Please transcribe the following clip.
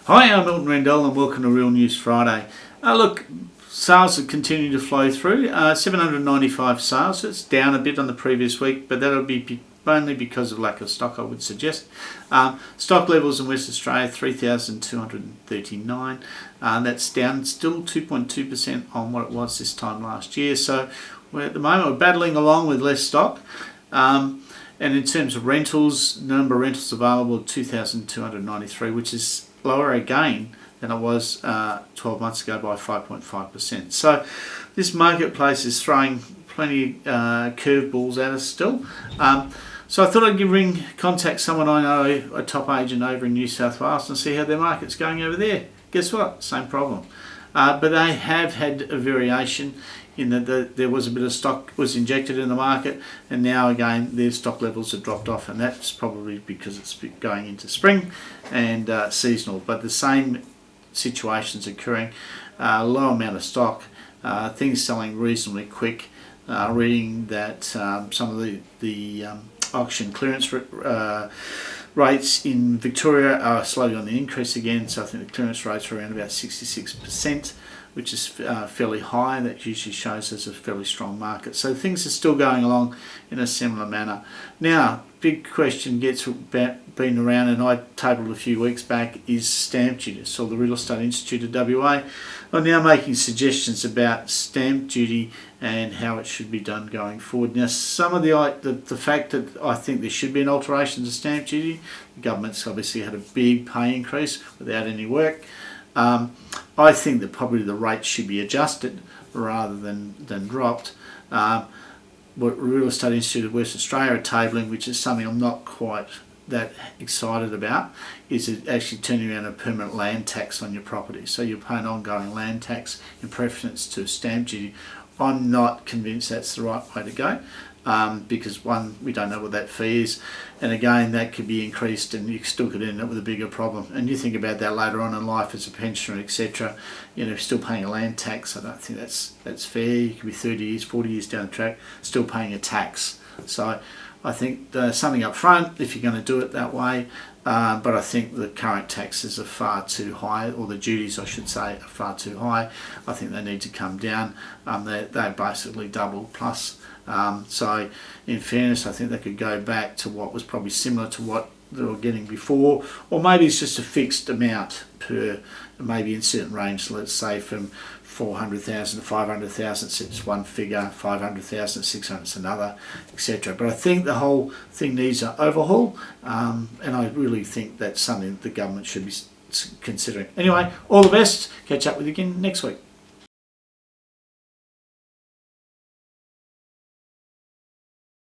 Hi, I'm Milton Rendell and welcome to Real News Friday. Look, sales have continued to flow through. 795 sales, it's down a bit on the previous week, but that'll be only because of lack of stock, I would suggest. Stock levels in West Australia, 3,239. That's down still 2.2% on what it was this time last year. So at the moment we're battling along with less stock. And in terms of rentals, the number of rentals available, 2,293, which is lower again than it was 12 months ago by 5.5%. So this marketplace is throwing plenty curveballs at us still. So I thought I'd contact someone I know, a top agent over in New South Wales, and see how their market's going over there. Guess what? Same problem. But they have had a variation in that there was a bit of stock was injected in the market, and now again their stock levels have dropped off, and that's probably because it's going into spring and seasonal. But the same situation's occurring. Low amount of stock, things selling reasonably quick. Reading that some of the auction clearance rates in Victoria are slowly on the increase again, so I think the clearance rates are around about 66%, which is fairly high. That usually shows us a fairly strong market. So things are still going along in a similar manner. Now, big question been around, and I tabled a few weeks back, is stamp duty. So the Real Estate Institute of WA are now making suggestions about stamp duty and how it should be done going forward. Now, some of the fact that I think there should be an alteration to stamp duty, the government's obviously had a big pay increase without any work. I think that probably the rate should be adjusted rather than dropped. What Real Estate Institute of West Australia are tabling, which is something I'm not quite that excited about, is it actually turning around a permanent land tax on your property. So you pay an ongoing land tax in preference to stamp duty. I'm not convinced that's the right way to go. Because one, we don't know what that fee is, and again that could be increased and you still could end up with a bigger problem. And you think about that later on in life as a pensioner, etc., still paying a land tax. I don't think that's fair. You could be 30 years, 40 years down the track still paying a tax. So I think something up front if you're going to do it that way, but I think the current taxes are far too high, or the duties I should say are far too high. I think they need to come down. They're basically double plus. So in fairness, I think they could go back to what was probably similar to what they were getting before, or maybe it's just a fixed amount per, maybe in certain range, let's say from 400,000 to 500,000 it's one figure, 500,000, 600 is another, etc. But I think the whole thing needs an overhaul, and I really think that's something that the government should be considering. Anyway, all the best. Catch up with you again next week.